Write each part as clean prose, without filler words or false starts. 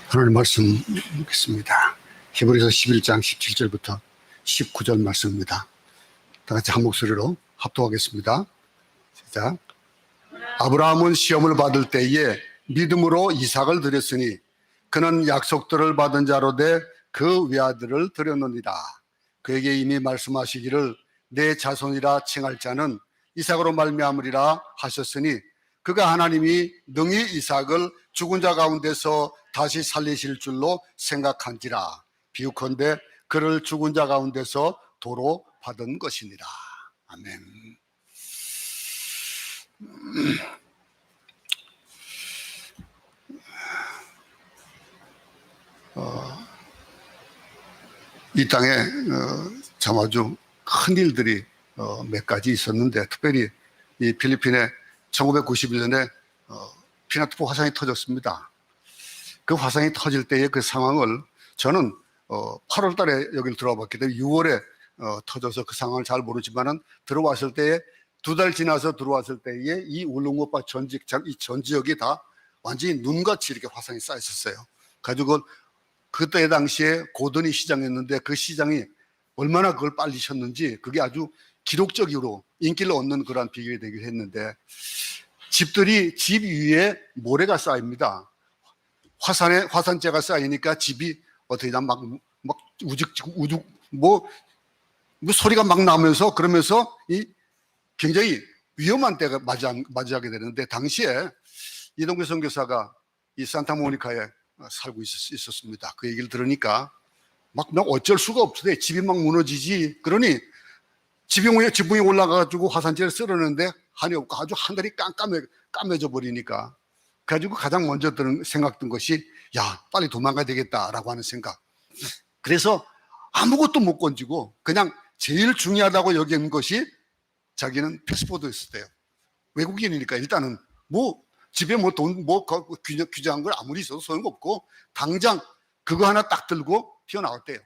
하나님 말씀 읽겠습니다. 히브리서 11장 17절부터 19절 말씀입니다. 다 같이 한 목소리로 합독하겠습니다. 시작. 아브라함은 시험을 받을 때에 믿음으로 이삭을 드렸으니 그는 약속들을 받은 자로 돼 그 외아들을 드렸느니라. 그에게 이미 말씀하시기를 내 자손이라 칭할 자는 이삭으로 말미암으리라 하셨으니 그가 하나님이 능히 이삭을 죽은 자 가운데서 다시 살리실 줄로 생각한지라. 비유컨대 그를 죽은 자 가운데서 도로 받은 것이니라. 아멘. 이 땅에 참 아주 큰 일들이 몇 가지 있었는데, 특별히 이 필리핀에 1991년에 피나투보 화산이 터졌습니다. 그 화산이 터질 때의 그 상황을 저는 8월 달에 여기를 들어와 봤기 때문에 6월에 터져서 그 상황을 잘 모르지만은 들어왔을 때에 2달 지나서 들어왔을 때에 이 울릉도바 전 지역이 다 완전히 눈같이 이렇게 화산이 쌓여 있었어요. 가지고 그때 당시에 고든이 시장이었는데 그 시장이 얼마나 그걸 빨리 셨는지 그게 아주 기록적으로 인기를 얻는 그런 비결이 되기도 했는데, 집들이 집 위에 모래가 쌓입니다. 화산재가 쌓이니까 집이 어떻게 막 우죽 뭐 소리가 막 나면서 그러면서 이 굉장히 위험한 때가 맞이하게 되는데, 당시에 이동규 선교사가 이 산타모니카에 살고 있었습니다. 그 얘기를 들으니까 막 어쩔 수가 없어요. 집이 막 무너지지. 그러니 지붕에 올라가가지고 화산재를 쓸어내는데 한이 없고 아주 하늘이 까매져 버리니까, 그래가지고 가장 먼저 생각든 것이 야, 빨리 도망가야 되겠다라고 하는 생각. 그래서 아무것도 못 건지고 그냥 제일 중요하다고 여기는 것이 자기는 패스포드였어요. 외국인이니까 일단은 집에 돈 규정한 걸 아무리 있어도 소용없고 당장 그거 하나 딱 들고 튀어나왔대요.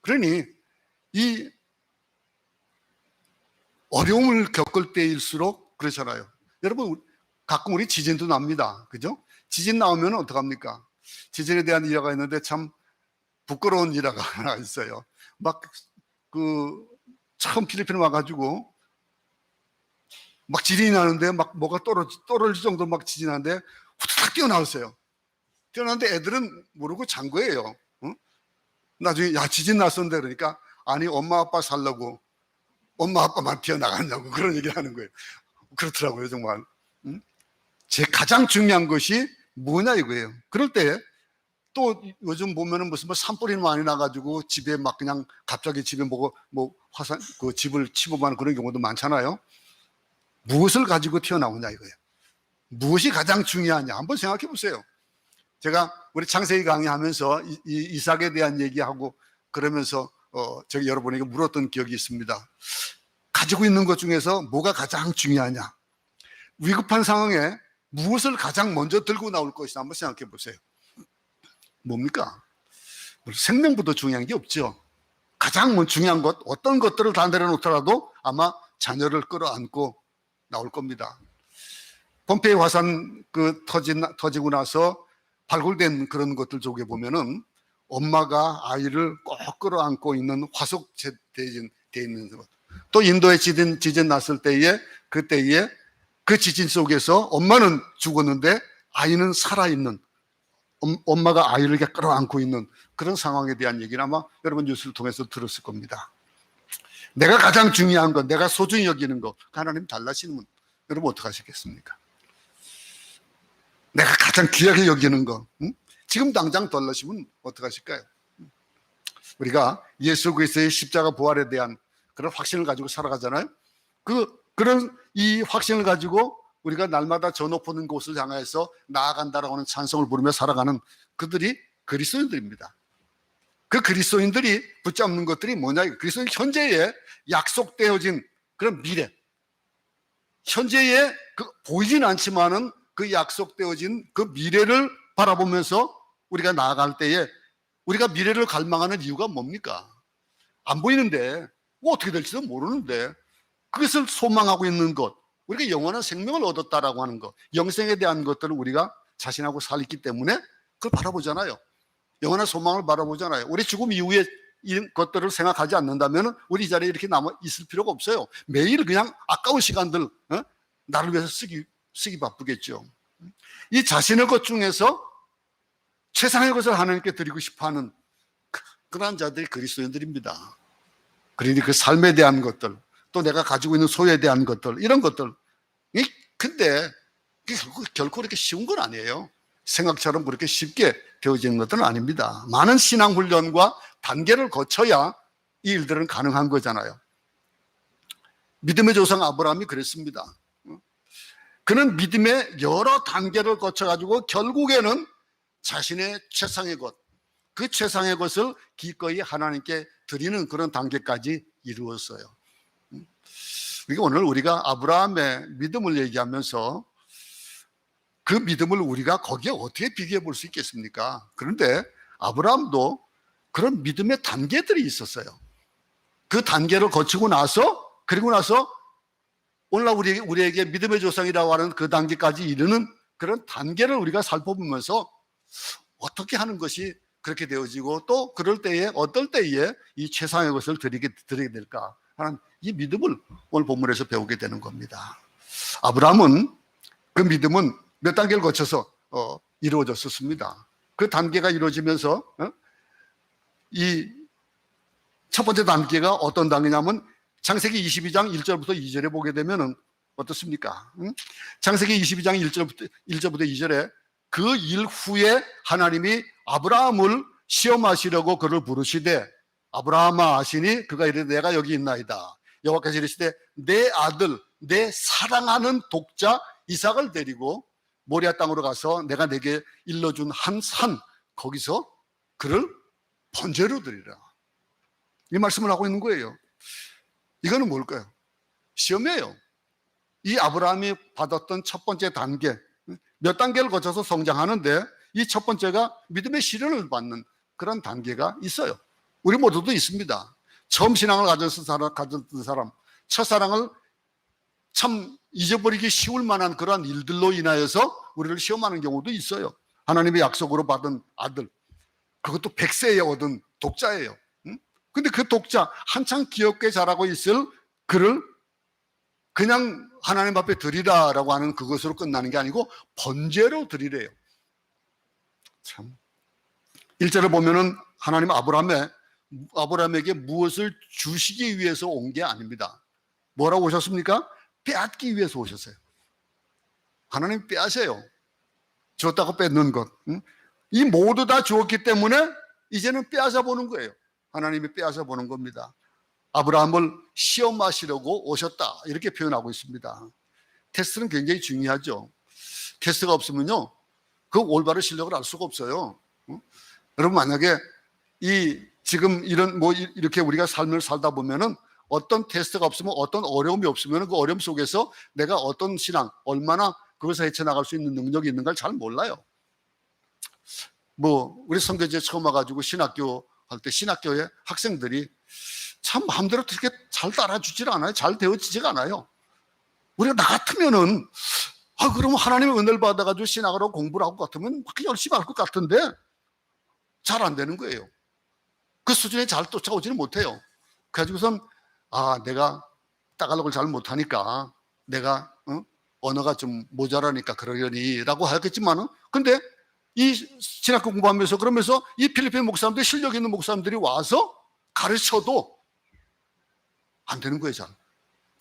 그러니 이 어려움을 겪을 때일수록 그렇잖아요. 여러분, 가끔 우리 지진도 납니다. 그죠? 지진 나오면 어떡합니까? 지진에 대한 일화가 있는데 참 부끄러운 일화가 하나 있어요. 처음 필리핀에 와가지고 막 지진이 나는데 막 뭐가 떨어질 정도로 막 지진이 나는데 후다닥 뛰어나왔어요. 뛰어나는데 애들은 모르고 잔 거예요. 나중에 야, 지진 났었는데 그러니까 아니 엄마 아빠 살려고 엄마 아빠만 튀어나갔냐고 그런 얘기를 하는 거예요. 그렇더라고요, 정말. 제 가장 중요한 것이 뭐냐 이거예요. 그럴 때 또 요즘 보면은 무슨 산불이 많이 나가지고 집에 막 그냥 갑자기 집에 화산 집을 침범하는 그런 경우도 많잖아요. 무엇을 가지고 튀어나오냐 이거예요. 무엇이 가장 중요하냐 한번 생각해 보세요. 제가 우리 창세기 강의하면서 이삭에 대한 얘기하고 그러면서 제가 여러분에게 물었던 기억이 있습니다. 가지고 있는 것 중에서 뭐가 가장 중요하냐, 위급한 상황에 무엇을 가장 먼저 들고 나올 것이냐 한번 생각해 보세요. 뭡니까? 생명보다 중요한 게 없죠. 가장 중요한 것, 어떤 것들을 다 내려놓더라도 아마 자녀를 끌어안고 나올 겁니다. 폼페이 화산 터지고 나서 발굴된 그런 것들 쪽에 보면은 엄마가 아이를 꼭 끌어안고 있는 화석 돼 있는 것. 또 인도에 지진 났을 때에 그때에 그 지진 속에서 엄마는 죽었는데 아이는 살아있는, 엄마가 아이를 이렇게 끌어안고 있는 그런 상황에 대한 얘기는 아마 여러분 뉴스를 통해서 들었을 겁니다. 내가 가장 중요한 것, 내가 소중히 여기는 것, 하나님 달라시는 여러분 어떻게 하시겠습니까? 내가 가장 귀하게 여기는 것, 지금 당장 달라시면 어떻게 하실까요? 우리가 예수 그리스도의 십자가 부활에 대한 그런 확신을 가지고 살아가잖아요. 그런 이 확신을 가지고 우리가 날마다 저 높은 곳을 향해서 나아간다라고 하는 찬송을 부르며 살아가는 그들이 그리스도인들입니다. 그 그리스도인들이 붙잡는 것들이 뭐냐? 그리스도인 현재에 약속되어진 그런 미래, 현재에 보이진 않지만은 그 약속되어진 그 미래를 바라보면서 우리가 나아갈 때에 우리가 미래를 갈망하는 이유가 뭡니까? 안 보이는데 어떻게 될지도 모르는데 그것을 소망하고 있는 것, 우리가 영원한 생명을 얻었다라고 하는 것, 영생에 대한 것들을 우리가 자신하고 살기 때문에 그걸 바라보잖아요. 영원한 소망을 바라보잖아요. 우리 죽음 이후에 이런 것들을 생각하지 않는다면 우리 이 자리에 이렇게 남아 있을 필요가 없어요. 매일 그냥 아까운 시간들 나를 위해서 쓰기 바쁘겠죠. 이 자신의 것 중에서 최상의 것을 하나님께 드리고 싶어하는 그러한 자들이 그리스도인들입니다. 그러니 그 삶에 대한 것들, 또 내가 가지고 있는 소유에 대한 것들, 이런 것들. 근데 결코 그렇게 쉬운 건 아니에요. 생각처럼 그렇게 쉽게 되어지는 것들은 아닙니다. 많은 신앙 훈련과 단계를 거쳐야 이 일들은 가능한 거잖아요. 믿음의 조상 아브라함이 그랬습니다. 그는 믿음의 여러 단계를 거쳐가지고 결국에는 자신의 최상의 것, 그 최상의 것을 기꺼이 하나님께 드리는 그런 단계까지 이루었어요. 그러니까 오늘 우리가 아브라함의 믿음을 얘기하면서 그 믿음을 우리가 거기에 어떻게 비교해 볼 수 있겠습니까? 그런데 아브라함도 그런 믿음의 단계들이 있었어요. 그 단계를 거치고 나서, 그리고 나서 오늘날 우리에게 믿음의 조상이라고 하는 그 단계까지 이르는 그런 단계를 우리가 살펴보면서 어떻게 하는 것이 그렇게 되어지고, 또 그럴 때에 어떨 때에 이 최상의 것을 드리게 될까 하는 이 믿음을 오늘 본문에서 배우게 되는 겁니다. 아브라함은 그 믿음은 몇 단계를 거쳐서 이루어졌었습니다. 그 단계가 이루어지면서 이 첫 번째 단계가 어떤 단계냐면 창세기 22장 1절부터 2절에 보게 되면 어떻습니까? 창세기 22장 1절부터 2절에 그 일 후에 하나님이 아브라함을 시험하시려고 그를 부르시되 아브라함아 하시니 그가 이르되 내가 여기 있나이다. 여호와께서 이르시되 내 아들 내 사랑하는 독자 이삭을 데리고 모리아 땅으로 가서 내가 내게 일러준 한 산 거기서 그를 번제로 드리라. 이 말씀을 하고 있는 거예요. 이거는 뭘까요? 시험이에요. 이 아브라함이 받았던 첫 번째 단계, 몇 단계를 거쳐서 성장하는데 이 첫 번째가 믿음의 시련을 받는 그런 단계가 있어요. 우리 모두도 있습니다. 처음 신앙을 가졌던 사람, 첫사랑을 참 잊어버리기 쉬울 만한 그러한 일들로 인하여서 우리를 시험하는 경우도 있어요. 하나님의 약속으로 받은 아들, 그것도 100세에 얻은 독자예요. 근데 그 독자, 한창 귀엽게 자라고 있을 그를 그냥 하나님 앞에 드리라라고 하는 그것으로 끝나는 게 아니고 번제로 드리래요. 참. 1절을 보면은 하나님 아브라함에게 무엇을 주시기 위해서 온 게 아닙니다. 뭐라고 오셨습니까? 빼앗기 위해서 오셨어요. 하나님 빼앗아요. 줬다고 뺏는 것. 이 모두 다 주었기 때문에 이제는 빼앗아 보는 거예요. 하나님이 빼앗아 보는 겁니다. 아브라함을 시험하시려고 오셨다 이렇게 표현하고 있습니다. 테스트는 굉장히 중요하죠. 테스트가 없으면요 그 올바른 실력을 알 수가 없어요. 여러분 만약에 지금 이렇게 우리가 삶을 살다 보면은 어떤 테스트가 없으면, 어떤 어려움이 없으면 그 어려움 속에서 내가 어떤 신앙, 얼마나 그것을 헤쳐나갈 수 있는 능력이 있는가를 잘 몰라요. 우리 선교지에 처음 와가지고 신학교 할 때 신학교의 학생들이 참 마음대로 그렇게 잘 따라주질 않아요. 잘 되어지지가 않아요. 우리가 나 같으면은 그러면 하나님의 은혜를 받아가지고 신학을 하고 공부를 하고 같으면 막 열심히 할 것 같은데 잘 안 되는 거예요. 그 수준에 잘 쫓아오지는 못해요. 그래가지고선 내가 따갈록을 잘 못하니까 내가 언어가 좀 모자라니까 그러려니 라고 하겠지만은 근데 이 신학교 공부하면서 그러면서 이 필리핀 목사님들 실력 있는 목사님들이 와서 가르쳐도 안 되는 거예요.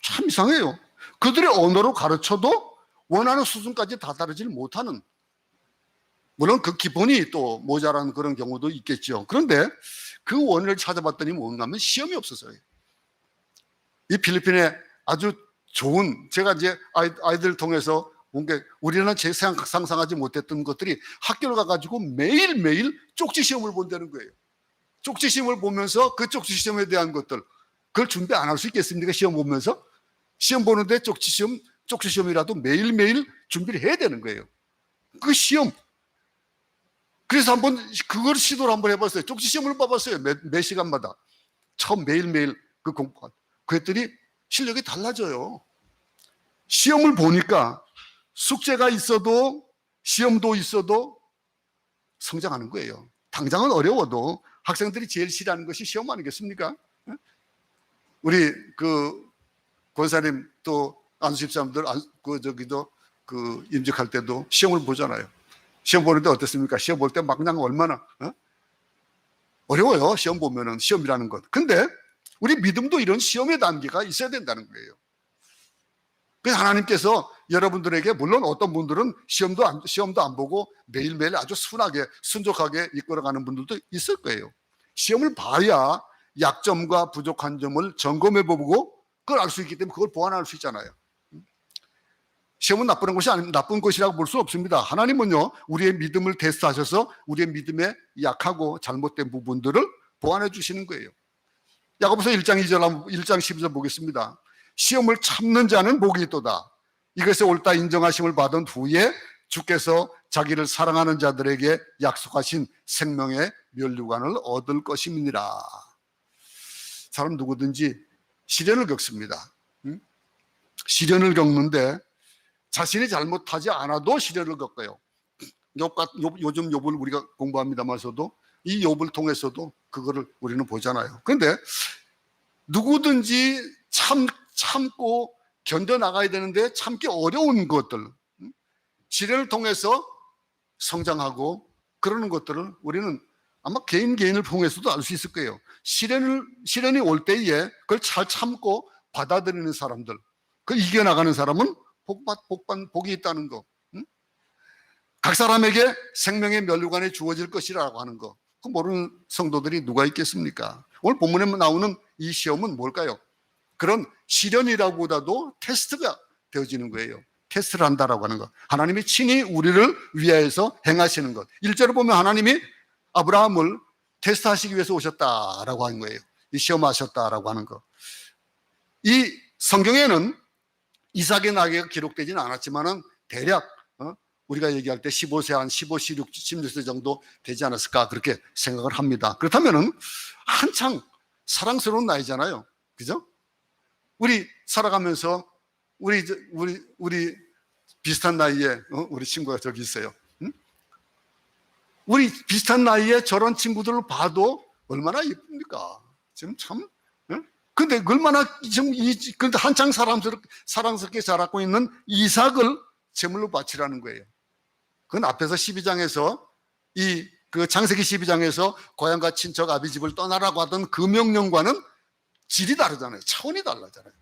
참 이상해요. 그들의 언어로 가르쳐도 원하는 수준까지 다다르지를 못하는, 물론 그 기본이 또 모자란 그런 경우도 있겠죠. 그런데 그 원인을 찾아봤더니 뭔가 하면 시험이 없어서요. 이 필리핀에 아주 좋은, 제가 이제 아이들을 통해서 뭔가 우리는 제 상상하지 못했던 것들이 학교를 가가지고 매일매일 쪽지 시험을 본다는 거예요. 쪽지 시험을 보면서 그 쪽지 시험에 대한 것들, 그걸 준비 안 할 수 있겠습니까? 시험 보면서? 시험 보는데 쪽지 시험이라도 매일매일 준비를 해야 되는 거예요. 그 시험. 그래서 한번 그걸 시도를 한번 해봤어요. 쪽지 시험을 봐봤어요. 몇 시간마다. 처음 매일매일 그 공부. 그랬더니 실력이 달라져요. 시험을 보니까 숙제가 있어도 시험도 있어도 성장하는 거예요. 당장은 어려워도 학생들이 제일 싫어하는 것이 시험 아니겠습니까? 우리 그 권사님 또 안수집사님들 임직할 때도 시험을 보잖아요. 시험 보는데 어떻습니까? 시험 볼 때 막 그냥 얼마나 어려워요. 시험 보면은 시험이라는 것. 근데 우리 믿음도 이런 시험의 단계가 있어야 된다는 거예요. 그래서 하나님께서 여러분들에게 물론 어떤 분들은 시험도 안 보고 매일매일 아주 순하게 순종하게 이끌어가는 분들도 있을 거예요. 시험을 봐야 약점과 부족한 점을 점검해 보고 그걸 알 수 있기 때문에 그걸 보완할 수 있잖아요. 시험은 나쁜 것이라고 볼 수 없습니다. 하나님은요, 우리의 믿음을 테스트하셔서 우리의 믿음에 약하고 잘못된 부분들을 보완해 주시는 거예요. 야고보서 1장 12절 보겠습니다. 시험을 참는 자는 복이 있도다. 이것에 옳다 인정하심을 받은 후에 주께서 자기를 사랑하는 자들에게 약속하신 생명의 면류관을 얻을 것임이니라. 사람 누구든지 시련을 겪습니다. 시련을 겪는데 자신이 잘못하지 않아도 시련을 겪어요. 요즘 욥을 우리가 공부합니다마서도 이 욥을 통해서도 그거를 우리는 보잖아요. 그런데 누구든지 참고 견뎌나가야 되는데 참기 어려운 것들, 시련을 통해서 성장하고 그러는 것들을 우리는 아마 개인을 통해서도 알 수 있을 거예요. 시련이 올 때에 그걸 잘 참고 받아들이는 사람들, 그걸 이겨나가는 사람은 복이 있다는 거. 각 사람에게 생명의 면류관이 주어질 것이라고 하는 거. 그 모르는 성도들이 누가 있겠습니까? 오늘 본문에 나오는 이 시험은 뭘까요? 그런 시련이라고보다도 테스트가 되어지는 거예요. 테스트를 한다라고 하는 것. 하나님이 친히 우리를 위하여서 행하시는 것. 1절을 보면 하나님이 아브라함을 테스트하시기 위해서 오셨다라고 하는 거예요. 이 시험하셨다라고 하는 것. 이 성경에는 이삭의 나귀가 기록되지는 않았지만은 대략 우리가 얘기할 때 15세 한 15, 16, 16세 정도 되지 않았을까 그렇게 생각을 합니다. 그렇다면은 한창 사랑스러운 나이잖아요. 그죠? 우리 살아가면서 우리 비슷한 나이에 우리 친구가 저기 있어요. 우리 비슷한 나이에 저런 친구들을 봐도 얼마나 예쁩니까? 지금 참. 근데 얼마나 지금 근데 한창 사랑스럽게 자라고 있는 이삭을 제물로 바치라는 거예요. 그건 앞에서 12장에서 그 창세기 12장에서 고향과 친척 아비집을 떠나라고 하던 그 명령과는 질이 다르잖아요. 차원이 달라잖아요.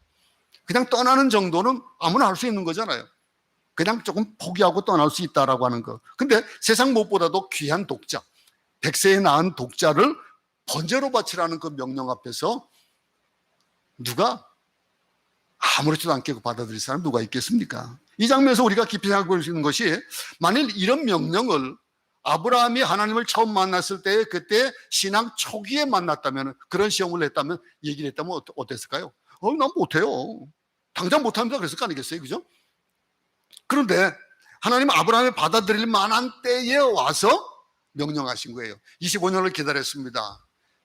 그냥 떠나는 정도는 아무나 할 수 있는 거잖아요. 그냥 조금 포기하고 떠날 수 있다라고 하는 거. 근데 세상 무엇보다도 귀한 독자, 100세에 낳은 독자를 번제로 바치라는 그 명령 앞에서 누가 아무렇지도 않게 받아들일 사람 누가 있겠습니까? 이 장면에서 우리가 깊이 생각해 볼 수 있는 것이 만일 이런 명령을 아브라함이 하나님을 처음 만났을 때 그때 신앙 초기에 만났다면 그런 시험을 했다면 얘기를 했다면 어땠을까요? 난 못해요. 당장 못합니다. 그랬을 거 아니겠어요? 그죠? 그런데 하나님은 아브라함이 받아들일 만한 때에 와서 명령하신 거예요. 25년을 기다렸습니다.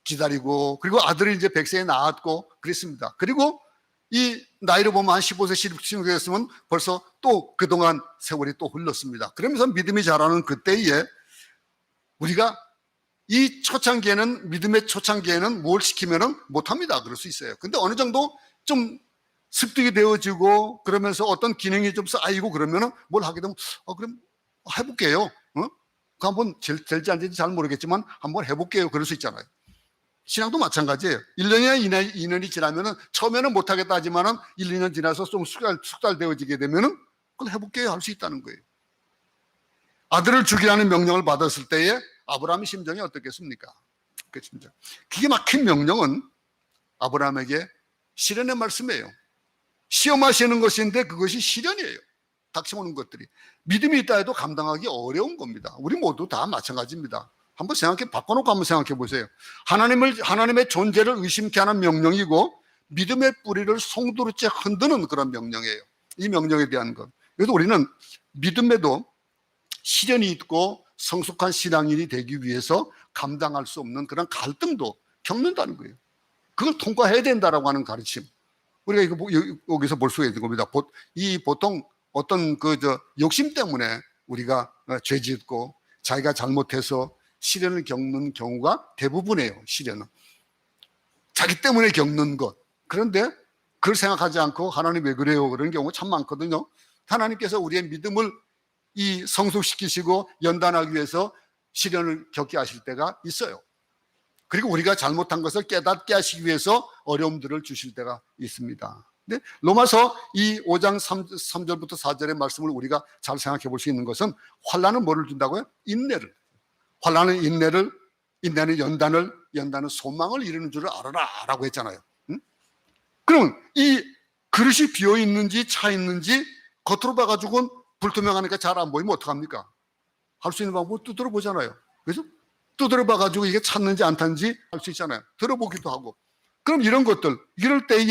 기다리고 그리고 아들이 이제 100세에 낳았고 그랬습니다. 그리고 이 나이를 보면 한 15세, 16세 됐으면 벌써 또 그동안 세월이 또 흘렀습니다. 그러면서 믿음이 자라는 그때에 우리가 이 초창기에는 믿음의 초창기에는 뭘 시키면은 못합니다. 그럴 수 있어요. 근데 어느 정도 좀 습득이 되어지고 그러면서 어떤 기능이 좀 쌓이고 그러면은 뭘 하게 되면 그럼 해볼게요. 그 한번 될지 안 될지 잘 모르겠지만 한번 해볼게요. 그럴 수 있잖아요. 신앙도 마찬가지예요. 1년이나 2년이 지나면은 처음에는 못하겠다 하지만은 1, 2년 지나서 좀 숙달되어지게 되면은 그걸 해볼게요. 할 수 있다는 거예요. 아들을 죽이라는 명령을 받았을 때에 아브라함의 심정이 어떻겠습니까? 그 심정. 기가 막힌 명령은 아브라함에게 시련의 말씀이에요. 시험하시는 것인데 그것이 시련이에요. 닥쳐오는 것들이. 믿음이 있다 해도 감당하기 어려운 겁니다. 우리 모두 다 마찬가지입니다. 한번 바꿔놓고 한번 생각해 보세요. 하나님의 존재를 의심케 하는 명령이고 믿음의 뿌리를 송두리째 흔드는 그런 명령이에요. 이 명령에 대한 것. 그래서 우리는 믿음에도 시련이 있고 성숙한 신앙인이 되기 위해서 감당할 수 없는 그런 갈등도 겪는다는 거예요. 그걸 통과해야 된다라고 하는 가르침. 우리가 이거 여기서 볼 수가 있는 겁니다. 보통 어떤 욕심 때문에 우리가 죄 짓고 자기가 잘못해서 시련을 겪는 경우가 대부분이에요. 시련은 자기 때문에 겪는 것. 그런데 그걸 생각하지 않고 하나님 왜 그래요? 그런 경우가 참 많거든요. 하나님께서 우리의 믿음을 이 성숙시키시고 연단하기 위해서 시련을 겪게 하실 때가 있어요. 그리고 우리가 잘못한 것을 깨닫게 하시기 위해서 어려움들을 주실 때가 있습니다. 근데 로마서 이 5장 3절부터 4절의 말씀을 우리가 잘 생각해 볼 수 있는 것은 환난은 뭐를 준다고요? 인내를. 환난은 인내를, 인내는 연단을, 연단은 소망을 이루는 줄을 알아라 라고 했잖아요. 그럼 이 그릇이 비어 있는지 차 있는지 겉으로 봐가지고는 불투명하니까 잘 안 보이면 어떡합니까? 할 수 있는 방법은 두드려 보잖아요. 그래서 두드려 봐가지고 이게 찼는지 안 탔는지 알 수 있잖아요. 들어보기도 하고. 그럼 이런 것들, 이럴 때에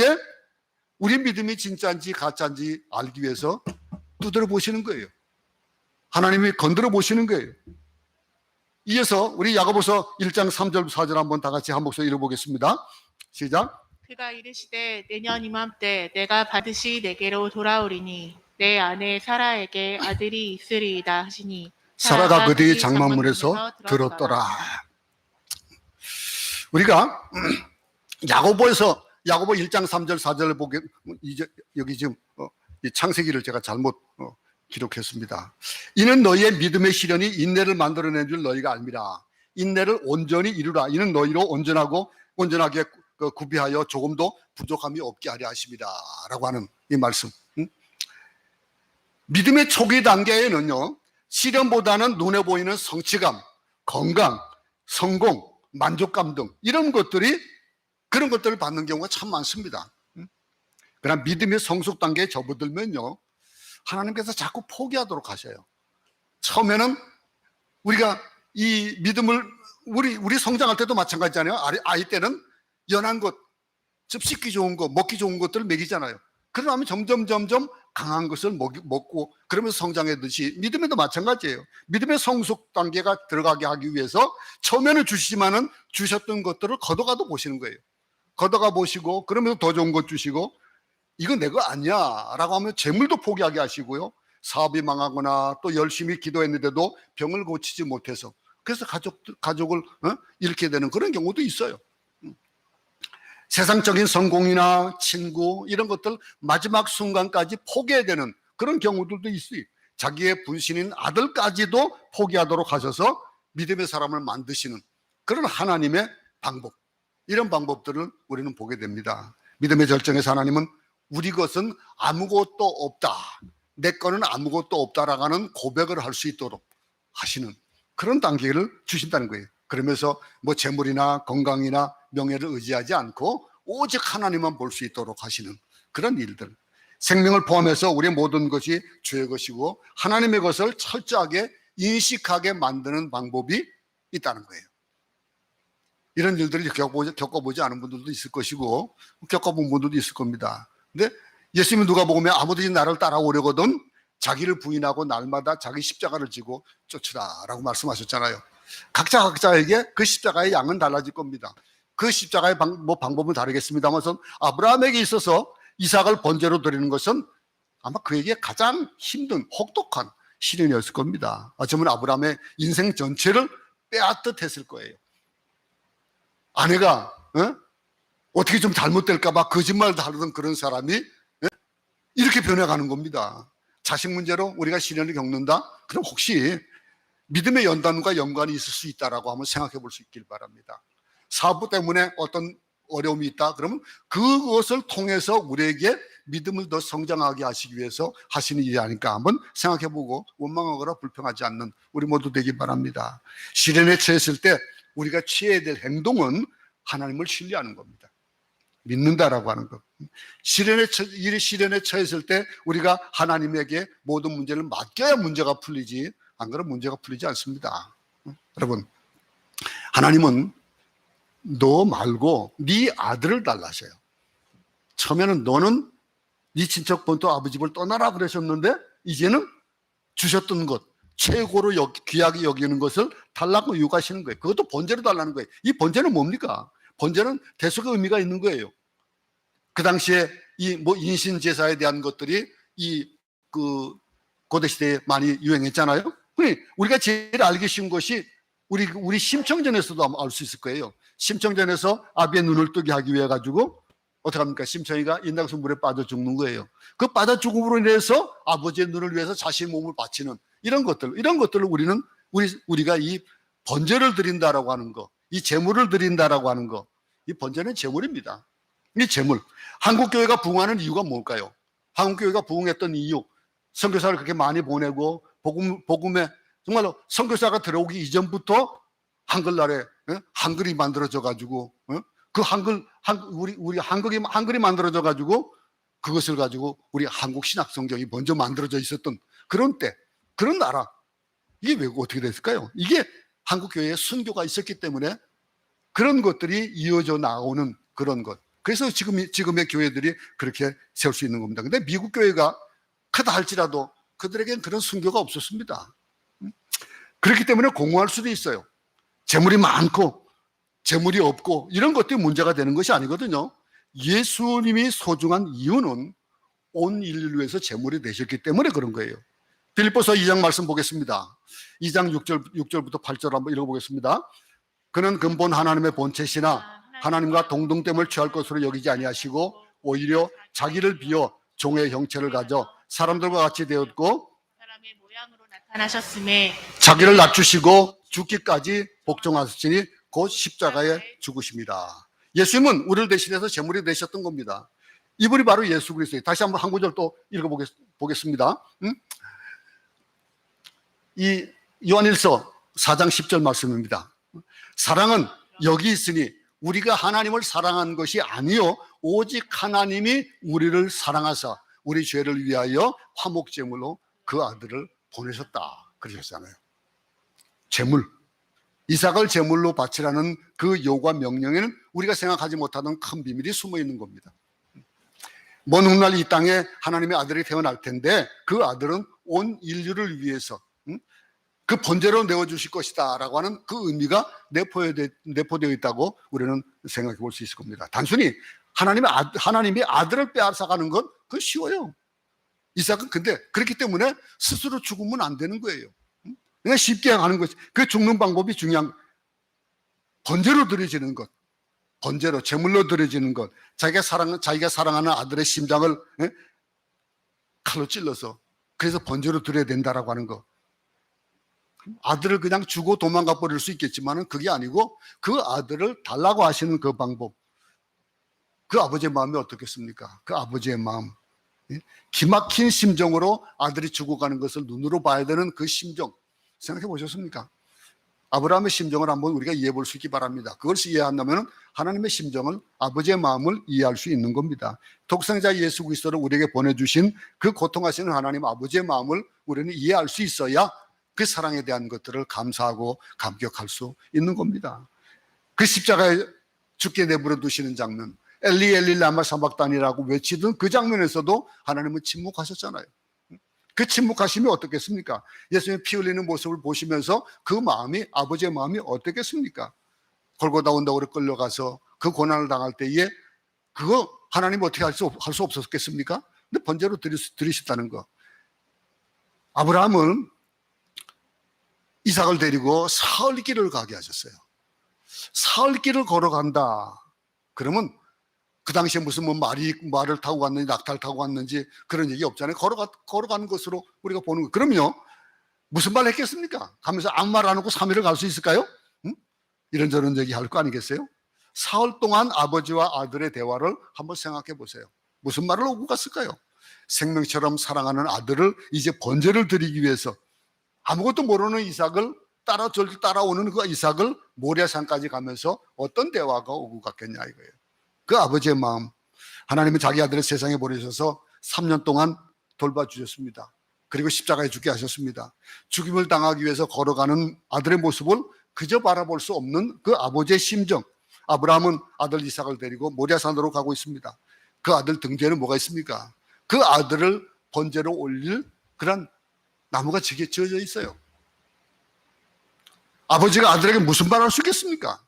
우리 믿음이 진짜인지 가짜인지 알기 위해서 두드려 보시는 거예요. 하나님이 건드려 보시는 거예요. 이어서 우리 야고보서 1장 3절 4절 한번 다 같이 한 목소리 읽어보겠습니다. 시작. 그가 이르시되 내년 이맘때 내가 반드시 내게로 돌아오리니 내 아내 사라에게 아들이 있으리이다 하시니 사라가 그 뒤 장막문에서 들었더라. 우리가 야고보 1장 3절 4절을 보게 이제 여기 지금 창세기를 제가 잘못 기록했습니다. 이는 너희의 믿음의 시련이 인내를 만들어낸 줄 너희가 알미라. 인내를 온전히 이루라. 이는 너희로 온전하게 구비하여 조금도 부족함이 없게 하려 하십니다 라고 하는 이 말씀. 믿음의 초기 단계에는요, 시련보다는 눈에 보이는 성취감, 건강, 성공, 만족감 등 이런 것들이 그런 것들을 받는 경우가 참 많습니다. 그러나 믿음의 성숙 단계에 접어들면요, 하나님께서 자꾸 포기하도록 하셔요. 처음에는 우리가 이 믿음을 우리 성장할 때도 마찬가지잖아요. 아이 때는 연한 것, 좀 씹기 좋은 것, 먹기 좋은 것들을 먹이잖아요. 그러면 점점 강한 것을 먹고 그러면서 성장하듯이 믿음에도 마찬가지예요. 믿음의 성숙 단계가 들어가게 하기 위해서 처음에는 주시지만은 주셨던 것들을 걷어가도 보시는 거예요. 걷어가 보시고 그러면서 더 좋은 것 주시고 이거 내 거 아니야 라고 하면 재물도 포기하게 하시고요. 사업이 망하거나 또 열심히 기도했는데도 병을 고치지 못해서 그래서 가족을 잃게 되는 그런 경우도 있어요. 세상적인 성공이나 친구 이런 것들 마지막 순간까지 포기해야 되는 그런 경우들도 있어요. 자기의 분신인 아들까지도 포기하도록 하셔서 믿음의 사람을 만드시는 그런 하나님의 방법, 이런 방법들을 우리는 보게 됩니다. 믿음의 절정에서 하나님은 우리 것은 아무것도 없다, 내 거는 아무것도 없다라고 하는 고백을 할 수 있도록 하시는 그런 단계를 주신다는 거예요. 그러면서 뭐 재물이나 건강이나 명예를 의지하지 않고 오직 하나님만 볼 수 있도록 하시는 그런 일들, 생명을 포함해서 우리의 모든 것이 주의 것이고 하나님의 것을 철저하게 인식하게 만드는 방법이 있다는 거예요. 이런 일들을 겪어보지 않은 분들도 있을 것이고 겪어본 분들도 있을 겁니다. 근데 예수님은 누가복음에 아무든지 나를 따라오려거든 자기를 부인하고 날마다 자기 십자가를 지고 쫓으라 라고 말씀하셨잖아요. 각자에게 그 십자가의 양은 달라질 겁니다. 그 십자가의 방법은 다르겠습니다만 아브라함에게 있어서 이삭을 번제로 드리는 것은 아마 그에게 가장 힘든 혹독한 시련이었을 겁니다. 어쩌면 아브라함의 인생 전체를 빼앗듯 했을 거예요. 아내가 어떻게 좀 잘못될까 봐 거짓말도 하던 그런 사람이 이렇게 변해가는 겁니다. 자식 문제로 우리가 시련을 겪는다? 그럼 혹시 믿음의 연단과 연관이 있을 수 있다라고 한번 생각해 볼 수 있길 바랍니다. 사부 때문에 어떤 어려움이 있다? 그러면 그것을 통해서 우리에게 믿음을 더 성장하게 하시기 위해서 하시는 일이 아닐까 한번 생각해 보고 원망하거나 불평하지 않는 우리 모두 되기 바랍니다. 시련에 처했을 때 우리가 취해야 될 행동은 하나님을 신뢰하는 겁니다. 믿는다라고 하는 것. 시련에 처했을 때 우리가 하나님에게 모든 문제를 맡겨야 문제가 풀리지, 안 그러면 문제가 풀리지 않습니다. 여러분, 하나님은 너 말고 네 아들을 달라셔요. 처음에는 너는 네 친척 본토 아버지 집을 떠나라 그러셨는데 이제는 주셨던 것, 최고로 귀하게 여기는 것을 달라고 요구하시는 거예요. 그것도 번제로 달라는 거예요. 이 번제는 뭡니까? 번제는 대속의 의미가 있는 거예요. 그 당시에 이 인신 제사에 대한 것들이 고대 시대에 많이 유행했잖아요. 우리가 제일 알기 쉬운 것이 우리 심청전에서도 알 수 있을 거예요. 심청전에서 아비의 눈을 뜨게 하기 위해 가지고 어떻게 합니까? 심청이가 인당수 물에 빠져 죽는 거예요. 그 빠져 죽음으로 인해서 아버지의 눈을 위해서 자신의 몸을 바치는 이런 것들을 우리가 이 번제를 드린다라고 하는 거, 이 제물을 드린다라고 하는 거, 이 번제는 제물입니다. 이 제물. 한국 교회가 부흥하는 이유가 뭘까요? 한국 교회가 부흥했던 이유, 선교사를 그렇게 많이 보내고 복음에 정말로 선교사가 들어오기 이전부터 한글날에 한글이 만들어져 가지고 그 우리 한글이 만들어져 가지고 그것을 가지고 우리 한국 신약 성경이 먼저 만들어져 있었던 그런 때, 그런 나라. 이게 왜 어떻게 됐을까요? 이게 한국 교회에 순교가 있었기 때문에 그런 것들이 이어져 나오는 그런 것. 그래서 지금의 교회들이 그렇게 세울 수 있는 겁니다. 근데 미국 교회가 크다 할지라도 그들에겐 그런 순교가 없었습니다. 그렇기 때문에 공허할 수도 있어요. 재물이 많고 재물이 없고 이런 것들이 문제가 되는 것이 아니거든요. 예수님이 소중한 이유는 온 인류를 위해서 재물이 되셨기 때문에 그런 거예요. 빌립보서 2장 말씀 보겠습니다. 2장 6절부터 8절 한번 읽어보겠습니다. 그는 근본 하나님의 본체시나 하나님과 동등됨을 취할 것으로 여기지 아니하시고 오히려 자기를 비워 종의 형체를 가져 사람들과 같이 되었고 사람의 모양으로 나타나셨음에 자기를 낮추시고 죽기까지 복종하시니 곧 십자가에 죽으십니다. 예수님은 우리를 대신해서 제물이 되셨던 겁니다. 이분이 바로 예수 그리스도예요. 다시 한번 한 구절 또 읽어보겠습니다. 이 요한일서 4장 10절 말씀입니다. 사랑은 여기 있으니 우리가 하나님을 사랑한 것이 아니요 오직 하나님이 우리를 사랑하사 우리 죄를 위하여 화목제물로 그 아들을 보내셨다 그러셨잖아요. 제물, 이삭을 제물로 바치라는 그 요구와 명령에는 우리가 생각하지 못하던 큰 비밀이 숨어 있는 겁니다. 먼 훗날 이 땅에 하나님의 아들이 태어날 텐데 그 아들은 온 인류를 위해서 그 번제로 내어주실 것이다 라고 하는 그 의미가 내포되어 있다고 우리는 생각해 볼 수 있을 겁니다. 단순히 하나님의 아들을 빼앗아가는 건 그건 쉬워요. 이삭은 근데 그렇기 때문에 스스로 죽으면 안 되는 거예요. 그냥 쉽게 하는 것이 그 죽는 방법이 중요한 번제로 드려지는 것, 번제로 제물로 드려지는 것, 자기가 사랑하는 아들의 심장을 칼로 찔러서 그래서 번제로 드려야 된다라고 하는 것. 아들을 그냥 주고 도망가 버릴 수 있겠지만은 그게 아니고 그 아들을 달라고 하시는 그 방법. 그 아버지의 마음이 어떻겠습니까? 그 아버지의 마음. 기막힌 심정으로 아들이 죽어가는 것을 눈으로 봐야 되는 그 심정. 생각해 보셨습니까? 아브라함의 심정을 한번 우리가 이해해 볼 수 있기 바랍니다. 그것을 이해한다면 하나님의 심정을, 아버지의 마음을 이해할 수 있는 겁니다. 독생자 예수 그리스도를 우리에게 보내주신 그 고통하시는 하나님 아버지의 마음을 우리는 이해할 수 있어야 그 사랑에 대한 것들을 감사하고 감격할 수 있는 겁니다. 그 십자가에 죽게 내버려 두시는 장면, 엘리 엘리 라마 사박단이라고 외치던 그 장면에서도 하나님은 침묵하셨잖아요. 그 침묵하심이 어떻겠습니까? 예수님의 피 흘리는 모습을 보시면서 그 마음이, 아버지의 마음이 어떻겠습니까? 골고다 언덕으로 끌려가서 그 고난을 당할 때에 그거 하나님 어떻게 할 수 없었겠습니까? 근데 번제로 드리셨다는 거. 아브라함은 이삭을 데리고 사흘길을 가게 하셨어요. 사흘길을 걸어간다. 그러면 그 당시에 무슨 말을 타고 갔는지 낙타를 타고 갔는지 그런 얘기 없잖아요. 걸어가는 것으로 우리가 보는 거. 그럼요. 무슨 말 했겠습니까? 가면서 아무 말 안 하고 3일을 갈 수 있을까요? 이런저런 얘기 할 거 아니겠어요? 사흘 동안 아버지와 아들의 대화를 한번 생각해 보세요. 무슨 말을 오고 갔을까요? 생명처럼 사랑하는 아들을 이제 번제를 드리기 위해서 아무것도 모르는 이삭을 따라오는 그 이삭을 모리아산까지 가면서 어떤 대화가 오고 갔겠냐 이거예요. 그 아버지의 마음. 하나님은 자기 아들을 세상에 보내셔서 3년 동안 돌봐주셨습니다. 그리고 십자가에 죽게 하셨습니다. 죽임을 당하기 위해서 걸어가는 아들의 모습을 그저 바라볼 수 없는 그 아버지의 심정. 아브라함은 아들 이삭을 데리고 모리아산으로 가고 있습니다. 그 아들 등 뒤에는 뭐가 있습니까? 그 아들을 번제로 올릴 그런 나무가 지어져 있어요. 아버지가 아들에게 무슨 말을 할 수 있겠습니까?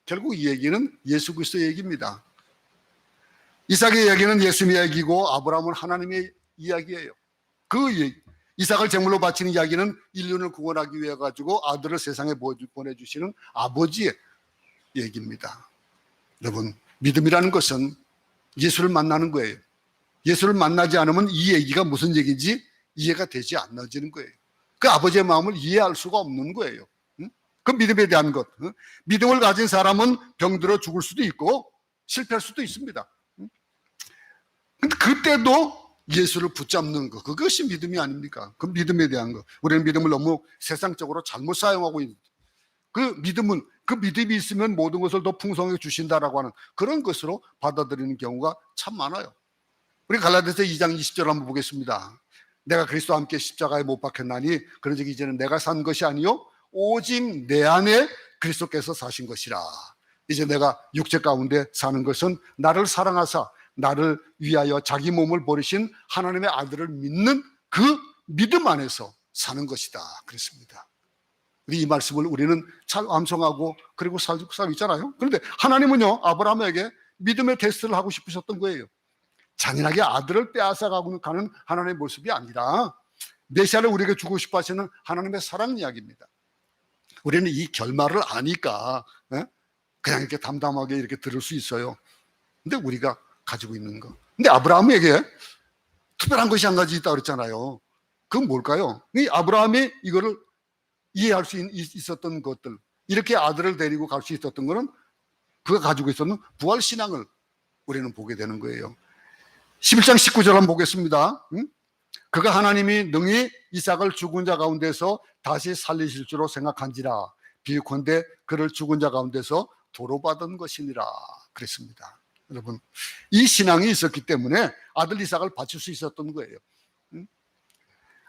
결국 이 얘기는 예수 그리스도의 얘기입니다. 이삭의 이야기는 예수님의 이야기고 아브라함은 하나님의 이야기예요. 그 얘기, 이삭을 제물로 바치는 이야기는 인륜을 구원하기 위해 가지고 아들을 세상에 보내주시는 아버지의 얘기입니다. 여러분, 믿음이라는 것은 예수를 만나는 거예요. 예수를 만나지 않으면 이 얘기가 무슨 얘기인지 이해가 되지 않아지는 거예요. 그 아버지의 마음을 이해할 수가 없는 거예요. 그 믿음에 대한 것. 믿음을 가진 사람은 병들어 죽을 수도 있고 실패할 수도 있습니다. 근데 그때도 예수를 붙잡는 것, 그것이 믿음이 아닙니까? 그 믿음에 대한 것. 우리는 믿음을 너무 세상적으로 잘못 사용하고 있는, 그 믿음이 있으면 모든 것을 더 풍성하게 주신다라고 하는 그런 것으로 받아들이는 경우가 참 많아요. 우리 갈라디아서 2장 20절 한번 보겠습니다. 내가 그리스도와 함께 십자가에 못 박혔나니 그런즉 이제는 내가 산 것이 아니요 오직 내 안에 그리스도께서 사신 것이라. 이제 내가 육체 가운데 사는 것은 나를 사랑하사 나를 위하여 자기 몸을 버리신 하나님의 아들을 믿는 그 믿음 안에서 사는 것이다 그랬습니다. 이 말씀을 우리는 잘 암송하고 그리고 살고 있잖아요. 그런데 하나님은요, 아브라함에게 믿음의 테스트를 하고 싶으셨던 거예요. 잔인하게 아들을 빼앗아가고 가는 하나님의 모습이 아니라 메시아를 우리에게 주고 싶어 하시는 하나님의 사랑 이야기입니다. 우리는 이 결말을 아니까 그냥 이렇게 담담하게 이렇게 들을 수 있어요. 근데 우리가 가지고 있는 거. 근데 아브라함에게 특별한 것이 한 가지 있다고 그랬잖아요. 그건 뭘까요? 이 아브라함이 이거를 이해할 수 있었던 것들, 이렇게 아들을 데리고 갈 수 있었던 것은 그가 가지고 있었던 부활신앙을 우리는 보게 되는 거예요. 11장 19절 한번 보겠습니다. 그가 하나님이 능히 이삭을 죽은 자 가운데서 다시 살리실 줄로 생각한지라 비유컨대 그를 죽은 자 가운데서 도로받은 것이니라 그랬습니다. 여러분, 이 신앙이 있었기 때문에 아들 이삭을 바칠 수 있었던 거예요.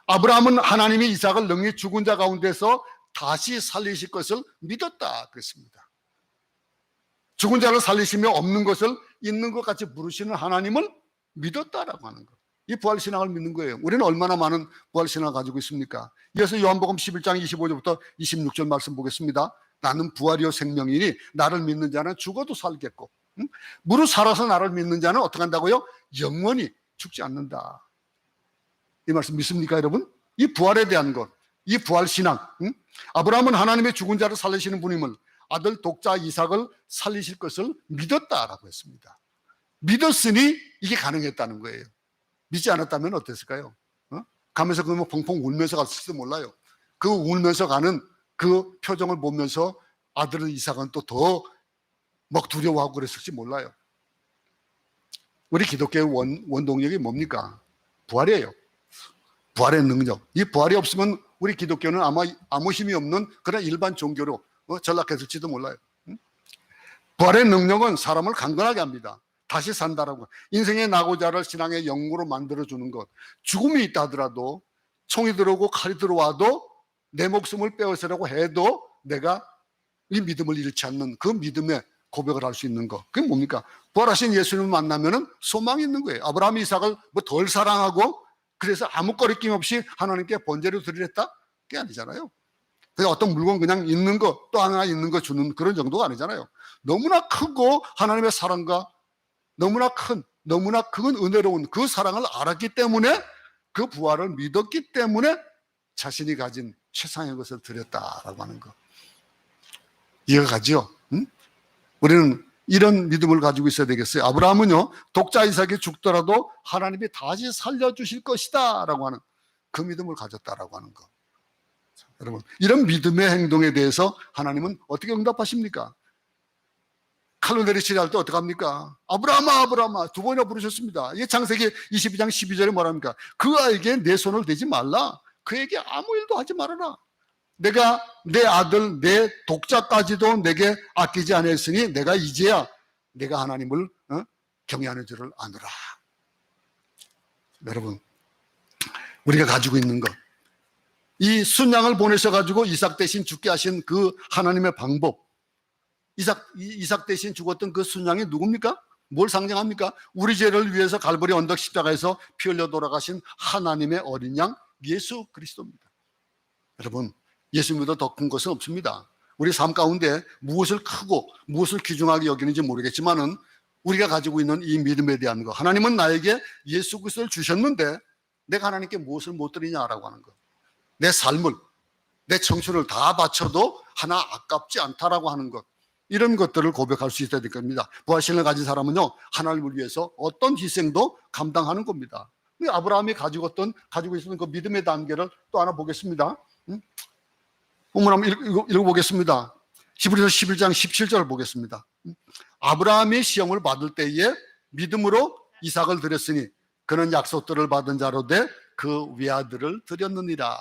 아브라함은 하나님이 이삭을 능히 죽은 자 가운데서 다시 살리실 것을 믿었다 그랬습니다. 죽은 자를 살리시며 없는 것을 있는 것 같이 부르시는 하나님을 믿었다라고 하는 것. 이 부활신앙을 믿는 거예요. 우리는 얼마나 많은 부활신앙을 가지고 있습니까? 이어서 요한복음 11장 25절부터 26절 말씀 보겠습니다. 나는 부활이요 생명이니 나를 믿는 자는 죽어도 살겠고 무릇 살아서 나를 믿는 자는 어떻게 한다고요? 영원히 죽지 않는다. 이 말씀 믿습니까 여러분? 이 부활에 대한 것, 이 부활신앙. 아브라함은 하나님의 죽은 자를 살리시는 분임을, 아들 독자 이삭을 살리실 것을 믿었다라고 했습니다. 믿었으니 이게 가능했다는 거예요. 믿지 않았다면 어땠을까요? 가면서 그러면 펑펑 울면서 갔을지도 몰라요. 그 울면서 가는 그 표정을 보면서 아들 이삭은 또 더 막 두려워하고 그랬을지 몰라요. 우리 기독교의 원동력이 뭡니까? 부활이에요. 부활의 능력. 이 부활이 없으면 우리 기독교는 아마 아무 힘이 없는 그런 일반 종교로 전락했을지도 몰라요. 부활의 능력은 사람을 강건하게 합니다. 다시 산다라고. 인생의 낙오자를 신앙의 영웅으로 만들어주는 것. 죽음이 있다 하더라도, 총이 들어오고 칼이 들어와도 내 목숨을 빼앗으려고 해도 내가 이 믿음을 잃지 않는 그 믿음의 고백을 할 수 있는 것. 그게 뭡니까? 부활하신 예수님을 만나면은 소망이 있는 거예요. 아브라함이 이삭을 뭐 덜 사랑하고 그래서 아무 거리낌 없이 하나님께 번제를 드리랬다? 그게 아니잖아요. 그냥 어떤 물건 그냥 있는 거, 또 하나 있는 거 주는 그런 정도가 아니잖아요. 너무나 크고 하나님의 사랑과 너무나 큰, 너무나 큰 은혜로운 그 사랑을 알았기 때문에 그 부활을 믿었기 때문에 자신이 가진 최상의 것을 드렸다라고 하는 거. 이해가 가죠? 응? 우리는 이런 믿음을 가지고 있어야 되겠어요. 아브라함은요, 독자 이삭이 죽더라도 하나님이 다시 살려주실 것이다 라고 하는 그 믿음을 가졌다라고 하는 거. 자, 여러분, 이런 믿음의 행동에 대해서 하나님은 어떻게 응답하십니까? 칼로 내리치려 할 때 어떻게 합니까? 아브라함아, 아브라함아, 두 번이나 부르셨습니다. 이게 창세기 22장 12절에 뭐랍니까? 그 아이에게 내 손을 대지 말라. 그에게 아무 일도 하지 말아라. 내가 내 아들, 내 독자까지도 내게 아끼지 않았으니 내가 이제야 내가 하나님을 경외하는 줄을 아노라. 여러분, 우리가 가지고 있는 것, 이 순양을 보내셔가지고 이삭 대신 죽게 하신 그 하나님의 방법, 이삭 대신 죽었던 그 순양이 누굽니까? 뭘 상징합니까? 우리 죄를 위해서 갈보리 언덕 십자가에서 피 흘려 돌아가신 하나님의 어린 양 예수 그리스도입니다. 여러분, 예수님보다 더 큰 것은 없습니다. 우리 삶 가운데 무엇을 크고 무엇을 귀중하게 여기는지 모르겠지만은 우리가 가지고 있는 이 믿음에 대한 거, 하나님은 나에게 예수 그리스도를 주셨는데 내가 하나님께 무엇을 못 드리냐라고 하는 것. 내 삶을, 내 청춘을 다 바쳐도 하나 아깝지 않다라고 하는 것. 이런 것들을 고백할 수 있어야 될 겁니다. 부활신을 가진 사람은요, 하나님을 위해서 어떤 희생도 감당하는 겁니다. 아브라함이 가지고 있었던 그 믿음의 단계를 또 하나 보겠습니다. 본문 한번 읽어보겠습니다. 히브리서 11장 17절 보겠습니다. 아브라함이 시험을 받을 때에 믿음으로 이삭을 드렸으니 그는 약속들을 받은 자로 돼 그 외아들을 드렸느니라.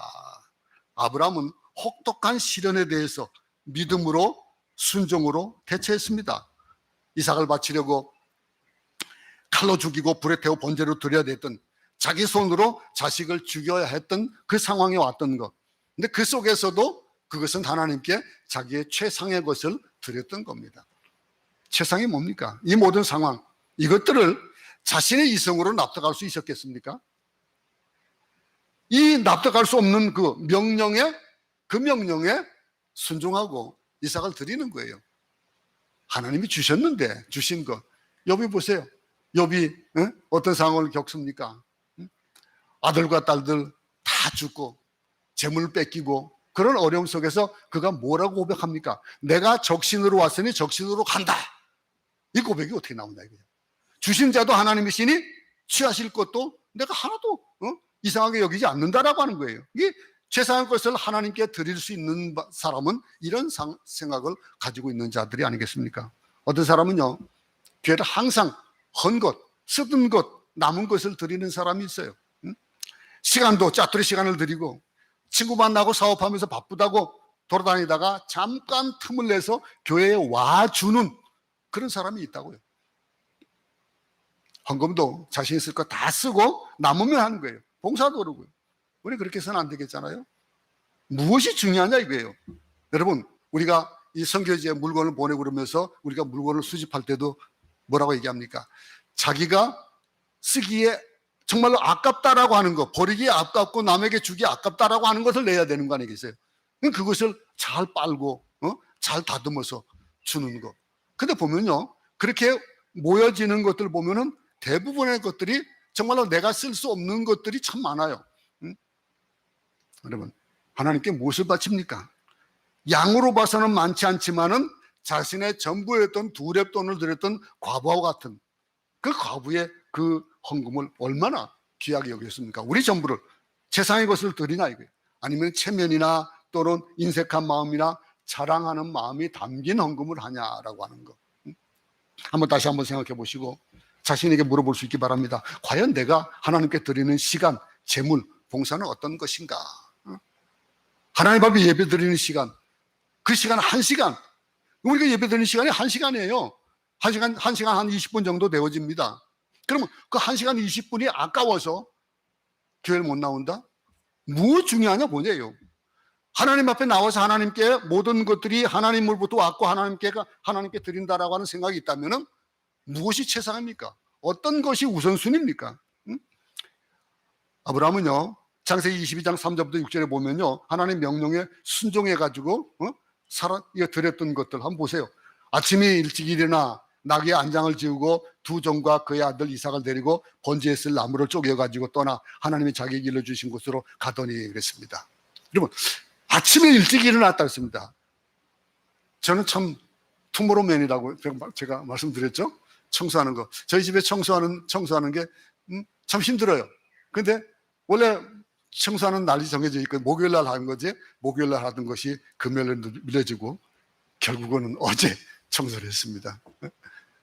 아브라함은 혹독한 시련에 대해서 믿음으로 순종으로 대처했습니다. 이삭을 바치려고 칼로 죽이고 불에 태워 번제로 드려야 됐던, 자기 손으로 자식을 죽여야 했던 그 상황에 왔던 것. 근데 그 속에서도 그것은 하나님께 자기의 최상의 것을 드렸던 겁니다. 최상이 뭡니까? 이 모든 상황, 이것들을 자신의 이성으로 납득할 수 있었겠습니까? 이 납득할 수 없는 그 명령에 순종하고 이삭을 드리는 거예요. 하나님이 주셨는데 주신 것. 욥이 보세요. 욥이 어떤 상황을 겪습니까? 아들과 딸들 다 죽고 재물을 뺏기고 그런 어려움 속에서 그가 뭐라고 고백합니까? 내가 적신으로 왔으니 적신으로 간다. 이 고백이 어떻게 나오냐 이거예요. 주신 자도 하나님이시니 취하실 것도 내가 하나도 이상하게 여기지 않는다라고 하는 거예요. 이 최상의 것을 하나님께 드릴 수 있는 사람은 이런 생각을 가지고 있는 자들이 아니겠습니까? 어떤 사람은요, 뒤에다 항상 헌 것, 쓰던 것, 남은 것을 드리는 사람이 있어요. 시간도 짜투리 시간을 드리고 친구 만나고 사업하면서 바쁘다고 돌아다니다가 잠깐 틈을 내서 교회에 와주는 그런 사람이 있다고요. 헌금도 자신 있을 거 다 쓰고 남으면 하는 거예요. 봉사도 그러고요. 우리 그렇게 해서는 안 되겠잖아요. 무엇이 중요하냐 이거예요. 여러분, 우리가 이 선교지에 물건을 보내고 그러면서 우리가 물건을 수집할 때도 뭐라고 얘기합니까? 자기가 쓰기에 정말로 아깝다라고 하는 거, 버리기 아깝고 남에게 주기 아깝다라고 하는 것을 내야 되는 거 아니겠어요? 그것을 잘 빨고 잘 다듬어서 주는 거. 근데 보면요, 그렇게 모여지는 것들 보면은 대부분의 것들이 정말로 내가 쓸 수 없는 것들이 참 많아요. 여러분, 하나님께 무엇을 바칩니까? 양으로 봐서는 많지 않지만은 자신의 전부였던 두 렙돈을 드렸던 과부와 같은 그 과부의 그 헌금을 얼마나 귀하게 여겼습니까? 우리 전부를 세상의 것을 드리나 이거예요. 아니면 체면이나 또는 인색한 마음이나 자랑하는 마음이 담긴 헌금을 하냐라고 하는 거. 다시 한번 생각해 보시고 자신에게 물어볼 수 있기 바랍니다. 과연 내가 하나님께 드리는 시간, 재물, 봉사는 어떤 것인가? 하나님 앞에 예배 드리는 시간, 그 시간 1시간, 우리가 예배 드리는 시간이 1시간이에요. 1시간 한 20분 정도 되어집니다. 그러면 그 1시간 20분이 아까워서 교회를 못 나온다? 무엇 중요하냐 뭐냐요. 하나님 앞에 나와서 하나님께 모든 것들이 하나님으로부터 왔고 하나님께 드린다라고 하는 생각이 있다면 무엇이 최상입니까? 어떤 것이 우선순위입니까? 아브라함은요, 창세기 22장 3절부터 6절에 보면요, 하나님 명령에 순종해가지고 이거 드렸던 것들 한번 보세요. 아침에 일찍 일어나 나귀의 안장을 지우고 두 종과 그의 아들 이삭을 데리고 번제에 쓸 나무를 쪼개가지고 떠나 하나님이 자기에게 일러주신 곳으로 가더니 그랬습니다. 여러분, 아침에 일찍 일어났다 했습니다. 저는 참 투모로우맨이라고 제가 말씀드렸죠. 청소하는 거. 저희 집에 청소하는 게 참 힘들어요. 근데 원래 청소하는 날이 정해져 있고 목요일 날 하는 거지, 목요일 날 하던 것이 금요일에 미뤄지고 결국은 어제 청소를 했습니다.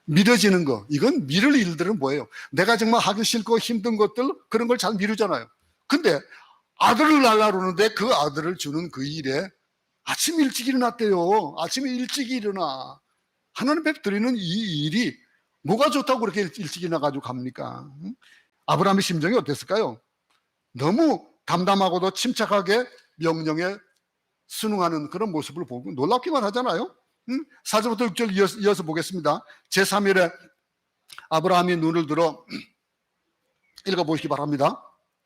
미뤄지는 거, 이건 미룰 일들은 뭐예요? 내가 정말 하기 싫고 힘든 것들, 그런 걸 잘 미루잖아요. 근데 아들을 낳으려고 그러는데 그 아들을 주는 그 일에 아침 일찍 일어났대요. 아침에 일찍 일어나 하나님 앞에 드리는 이 일이 뭐가 좋다고 그렇게 일찍 일어나가지고 갑니까? 아브라함의 심정이 어땠을까요? 너무 담담하고도 침착하게 명령에 순응하는 그런 모습을 보고 놀랍기만 하잖아요. 4절부터 6절 이어서 보겠습니다. 제3일에 아브라함이 눈을 들어 읽어보시기 바랍니다.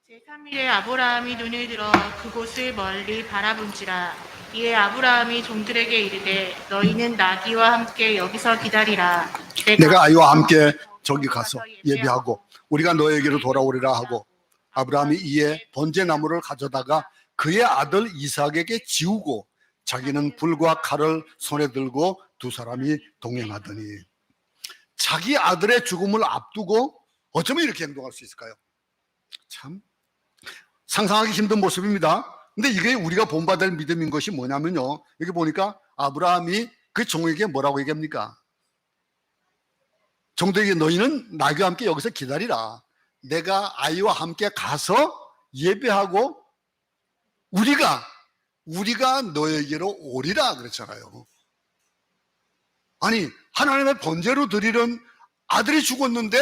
제3일에 아브라함이 눈을 들어 그곳을 멀리 바라본지라. 이에 아브라함이 종들에게 이르되 너희는 나귀와 함께 여기서 기다리라. 내가 아이와 함께 저기 가서 예배하고 우리가 너에게로 돌아오리라 하고 아브라함이 이에 번제나무를 가져다가 그의 아들 이삭에게 지우고 자기는 불과 칼을 손에 들고 두 사람이 동행하더니, 자기 아들의 죽음을 앞두고 어쩌면 이렇게 행동할 수 있을까요? 참 상상하기 힘든 모습입니다. 근데 이게 우리가 본받을 믿음인 것이 뭐냐면요, 여기 보니까 아브라함이 그 종에게 뭐라고 얘기합니까? 종들에게 너희는 나귀와 함께 여기서 기다리라. 내가 아이와 함께 가서 예배하고 우리가 너에게로 오리라 그랬잖아요. 아니, 하나님의 번제로 드리는 아들이 죽었는데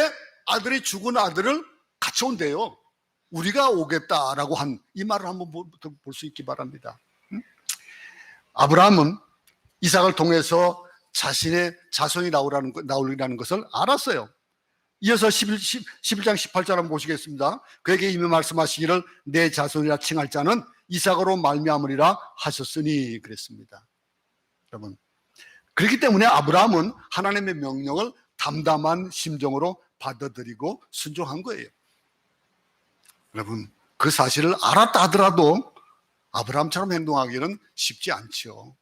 아들이 죽은 아들을 같이 온대요. 우리가 오겠다라고 한 이 말을 한번 볼 수 있기 바랍니다. 아브라함은 이삭을 통해서 자신의 자손이 나오리라는 것을 알았어요. 이어서 11장 18절 한번 보시겠습니다. 그에게 이미 말씀하시기를 내 자손이라 칭할 자는 이삭으로 말미암으리라 하셨으니 그랬습니다. 여러분, 그렇기 때문에 아브라함은 하나님의 명령을 담담한 심정으로 받아들이고 순종한 거예요. 여러분, 그 사실을 알았다 하더라도 아브라함처럼 행동하기는 쉽지 않죠.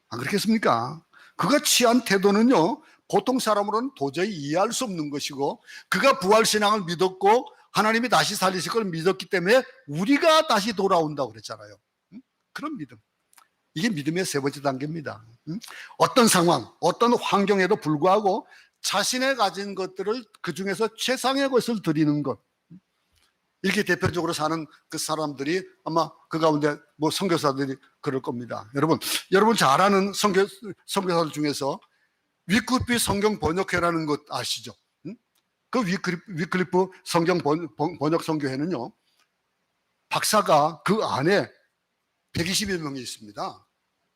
안 그렇겠습니까? 그가 취한 태도는요, 보통 사람으로는 도저히 이해할 수 없는 것이고, 그가 부활신앙을 믿었고 하나님이 다시 살리실 걸 믿었기 때문에 우리가 다시 돌아온다고 그랬잖아요. 그런 믿음, 이게 믿음의 세 번째 단계입니다. 어떤 상황, 어떤 환경에도 불구하고 자신의 가진 것들을 그 중에서 최상의 것을 드리는 것, 이렇게 대표적으로 사는 그 사람들이 아마 그 가운데 뭐 선교사들이 그럴 겁니다. 여러분 잘 아는 선교사들 중에서 위클리프 성경 번역회라는 것 아시죠? 그 위클리프 성경 번역 선교회는요, 박사가 그 안에 120여 명이 있습니다.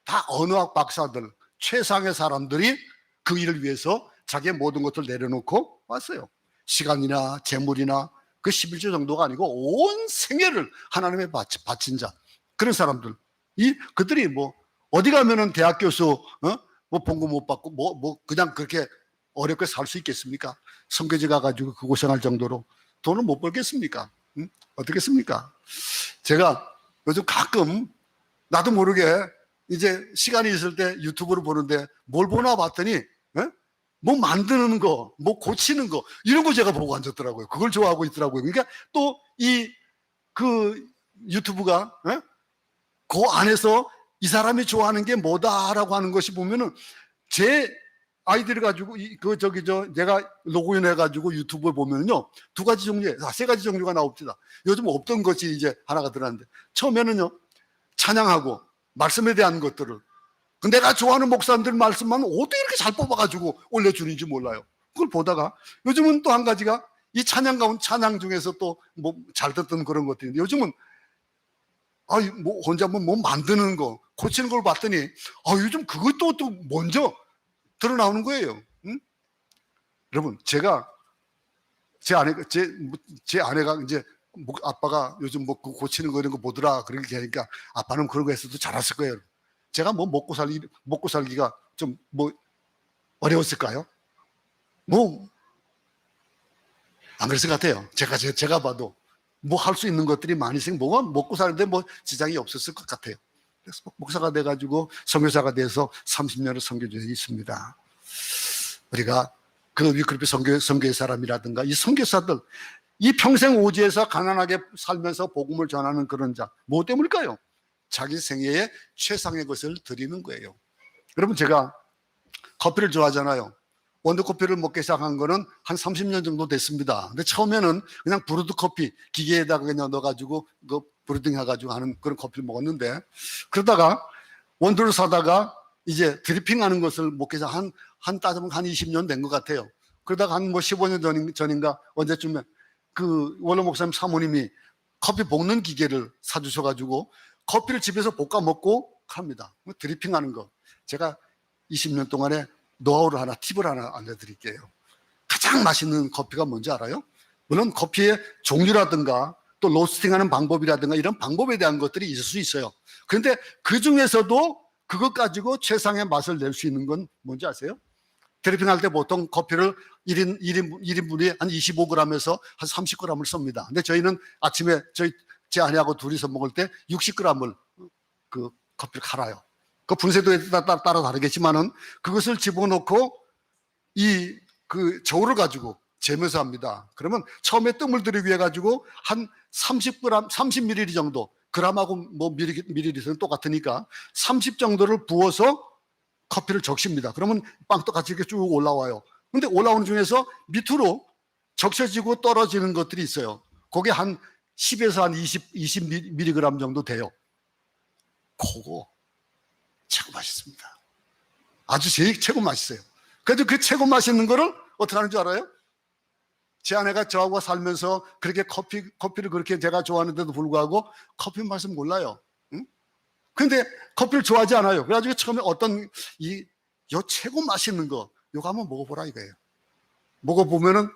다 언어학 박사들, 최상의 사람들이 그 일을 위해서 자기의 모든 것을 내려놓고 왔어요. 시간이나 재물이나 그 11조 정도가 아니고 온 생애를 하나님에 바친 자, 그런 사람들. 그들이 뭐 어디 가면은 대학 교수 뭐 봉급 못 받고 뭐 그냥 그렇게 어렵게 살 수 있겠습니까? 선교지 가가지고 그 고생할 정도로 돈을 못 벌겠습니까? 어떻겠습니까? 제가 요즘 가끔 나도 모르게 이제 시간이 있을 때 유튜브를 보는데 뭘 보나 봤더니 뭐 만드는 거, 뭐 고치는 거, 이런 거 제가 보고 앉았더라고요. 그걸 좋아하고 있더라고요. 그러니까 또 그 유튜브가 그 안에서 이 사람이 좋아하는 게 뭐다라고 하는 것이 보면은 제 아이디를 가지고 내가 로그인 해가지고 유튜브에 보면요, 세 가지 종류가 나옵니다. 요즘 없던 것이 이제 하나가 들어왔는데, 처음에는요 찬양하고 말씀에 대한 것들을, 내가 좋아하는 목사님들 말씀만 어떻게 이렇게 잘 뽑아가지고 올려주는지 몰라요. 그걸 보다가 요즘은 또 한 가지가 이 찬양 중에서 또 뭐 잘 듣던 그런 것들인데, 요즘은 뭐 혼자 뭐 만드는 거, 고치는 걸 봤더니 요즘 그것도 또 먼저 드러나오는 거예요. 여러분, 제가 제 아내가 이제 아빠가 요즘 뭐 고치는 거 이런 거 보더라 그렇게 하니까 아빠는 그런 거 했어도 잘했을 거예요. 제가 뭐 먹고 살기가 좀 뭐 어려웠을까요? 뭐 안 그랬을 것 같아요. 제가 봐도 뭐 할 수 있는 것들이 많이 있으니 뭐가 먹고 사는데 뭐 지장이 없었을 것 같아요. 그래서 목사가 돼가지고 선교사가 돼서 30년을 선교 중에 있습니다. 우리가 그 위클리프 선교의 사람이라든가 이 선교사들, 이 평생 오지에서 가난하게 살면서 복음을 전하는 그런 자, 뭐 때문일까요? 자기 생애에 최상의 것을 드리는 거예요. 여러분, 제가 커피를 좋아하잖아요. 원두커피를 먹기 시작한 거는 한 30년 정도 됐습니다. 근데 처음에는 그냥 브루드 커피 기계에다가 그냥 넣어가지고 그 브루딩 해가지고 하는 그런 커피를 먹었는데, 그러다가 원두를 사다가 이제 드리핑 하는 것을 먹기 시작 따지면 한 20년 된 것 같아요. 그러다가 한 뭐 15년 전인가 언제쯤에 그 원로 목사님 사모님이 커피 볶는 기계를 사주셔가지고 커피를 집에서 볶아 먹고 합니다. 드리핑 하는 거. 제가 20년 동안에 노하우를 팁을 하나 알려드릴게요. 가장 맛있는 커피가 뭔지 알아요? 물론 커피의 종류라든가 또 로스팅하는 방법이라든가 이런 방법에 대한 것들이 있을 수 있어요. 그런데 그 중에서도 그것 가지고 최상의 맛을 낼 수 있는 건 뭔지 아세요? 드리핑할 때 보통 커피를 1인분이 한 25g에서 한 30g을 씁니다. 근데 저희는 아침에 제 아내하고 둘이서 먹을 때 60g을 그 커피를 갈아요. 그 분쇄도에 따라 다르겠지만은 그것을 집어넣고 그 저울을 가지고 재면서 합니다. 그러면 처음에 뜸을 들이기 위해 가지고 한 30g, 30ml 정도, g하고 뭐 밀리리터는 똑같으니까 30 정도를 부어서 커피를 적십니다. 그러면 빵도 같이 이렇게 쭉 올라와요. 근데 올라오는 중에서 밑으로 적셔지고 떨어지는 것들이 있어요. 그게 한 10에서 한 20mg 정도 돼요. 그거 최고 맛있습니다. 아주 최고 맛있어요. 그래도 그 최고 맛있는 거를 어떻게 하는 줄 알아요? 제 아내가 저하고 살면서 그렇게 커피를 그렇게 제가 좋아하는데도 불구하고 커피 맛은 몰라요. 응? 근데 커피를 좋아하지 않아요. 그래가지고 처음에 어떤 요 최고 맛있는 거 요거 한번 먹어보라 이거예요. 먹어보면은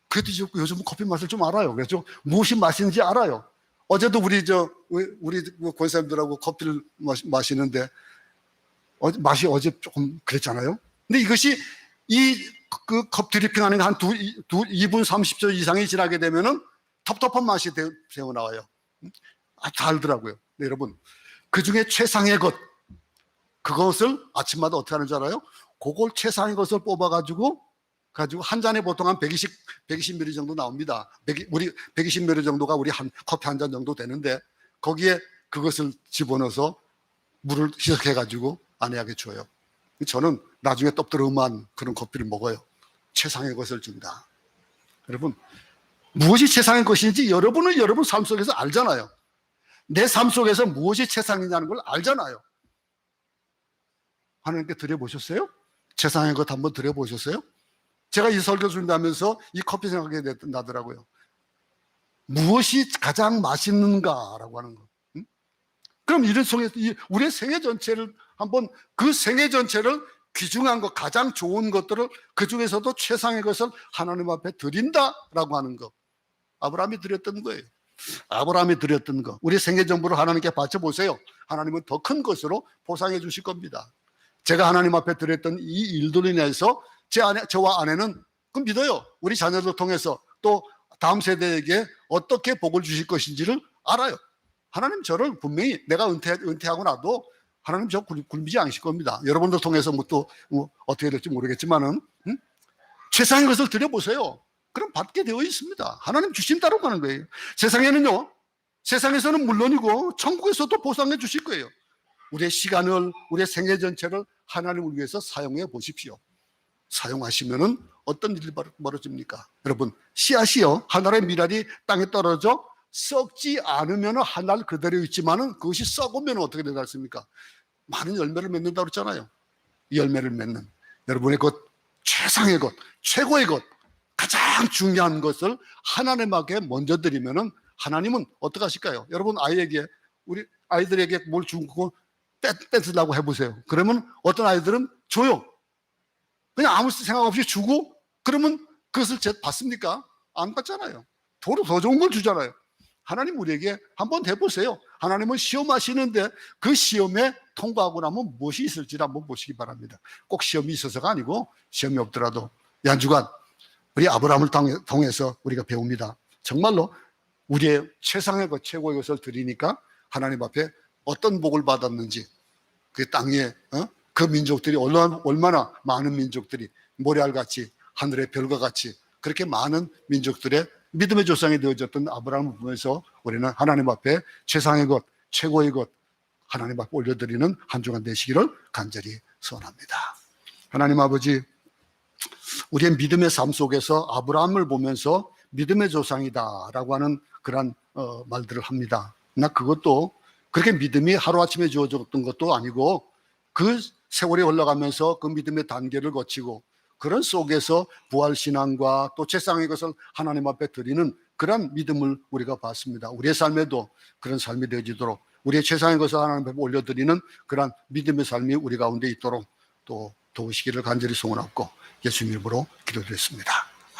그래도 요즘 커피 맛을 좀 알아요. 그래서 무엇이 맛있는지 알아요. 어제도 우리 권사님들하고 커피를 마시는데 맛이 어제 조금 그랬잖아요. 근데 이것이 그 컵 드리핑하는 게 한 2분 30초 이상이 지나게 되면은 텁텁한 맛이 되어 나와요. 달더라고요. 네, 여러분, 그 중에 최상의 그것을 아침마다 어떻게 하는 줄 알아요? 그걸 최상의 것을 뽑아가지고 한 잔에 보통 한 120ml 정도 나옵니다. 120ml 정도가 우리 커피 한 잔 정도 되는데 거기에 그것을 집어넣어서 물을 희석해가지고 아내에게 줘요. 저는 나중에 떡드름한 그런 커피를 먹어요. 최상의 것을 준다. 여러분, 무엇이 최상의 것인지 여러분은 여러분 삶 속에서 알잖아요. 내 삶 속에서 무엇이 최상이냐는 걸 알잖아요. 하나님께 드려보셨어요? 최상의 것 한번 드려보셨어요? 제가 이 설교 준비하면서 이 커피 생각이 나더라고요. 무엇이 가장 맛있는가라고 하는 거. 응? 그럼 이런 속에서 우리의 생애 전체를 한번 그 생애 전체를 귀중한 것, 가장 좋은 것들을 그 중에서도 최상의 것을 하나님 앞에 드린다라고 하는 거. 아브라함이 드렸던 거예요. 아브라함이 드렸던 거. 우리 생애 전부를 하나님께 바쳐보세요. 하나님은 더 큰 것으로 보상해 주실 겁니다. 제가 하나님 앞에 드렸던 이 일들로 인해서 저와 아내는 그 믿어요. 우리 자녀들 통해서 또 다음 세대에게 어떻게 복을 주실 것인지를 알아요. 하나님 저를 분명히 내가 은퇴하고 나도 하나님 저 굶지 않으실 겁니다. 여러분들 통해서 또 어떻게 될지 모르겠지만은 최상의 것을 드려보세요. 그럼 받게 되어 있습니다. 하나님 주신다고 하는 거예요. 세상에서는 물론이고 천국에서도 보상해 주실 거예요. 우리의 시간을, 우리의 생애 전체를 하나님을 위해서 사용해 보십시오. 사용하시면은 어떤 일이 벌어집니까? 여러분, 씨앗이요, 하늘의 미랄이 땅에 떨어져 썩지 않으면 하늘 그대로 있지만은 그것이 썩으면 어떻게 되지 않습니까? 많은 열매를 맺는다고 그랬잖아요. 이 열매를 맺는 여러분의 것, 최상의 것, 최고의 것, 가장 중요한 것을 하나님에게 먼저 드리면은 하나님은 어떻게 하실까요? 여러분 우리 아이들에게 뭘 주고 뺏으려고 해보세요. 그러면 어떤 아이들은 줘요. 그냥 아무 생각 없이 주고 그러면 그것을 받습니까? 안 받잖아요. 더 좋은 걸 주잖아요. 하나님 우리에게 한번 해보세요. 하나님은 시험하시는데 그 시험에 통과하고 나면 무엇이 있을지를 한번 보시기 바랍니다. 꼭 시험이 있어서가 아니고 시험이 없더라도 한 주간 우리 아브라함을 통해서 우리가 배웁니다. 정말로 우리의 최상의 것, 최고의 것을 드리니까 하나님 앞에 어떤 복을 받았는지 그 땅에 그 민족들이 얼마나 많은 민족들이 모래알같이 하늘의 별과 같이 그렇게 많은 민족들의 믿음의 조상이 되어졌던 아브라함을 보면서 우리는 하나님 앞에 최상의 것, 최고의 것 하나님 앞에 올려드리는 한 주간 되시기를 간절히 소원합니다. 하나님 아버지, 우리의 믿음의 삶 속에서 아브라함을 보면서 믿음의 조상이다라고 하는 그런 말들을 합니다. 나 그것도 그렇게 믿음이 하루아침에 주어졌던 것도 아니고 그 세월이 흘러가면서 그 믿음의 단계를 거치고 그런 속에서 부활신앙과 또 최상의 것을 하나님 앞에 드리는 그런 믿음을 우리가 봤습니다. 우리의 삶에도 그런 삶이 되어지도록 우리의 최상의 것을 하나님 앞에 올려드리는 그런 믿음의 삶이 우리 가운데 있도록 또 도우시기를 간절히 소원하고 예수님 이름으로 기도드렸습니다.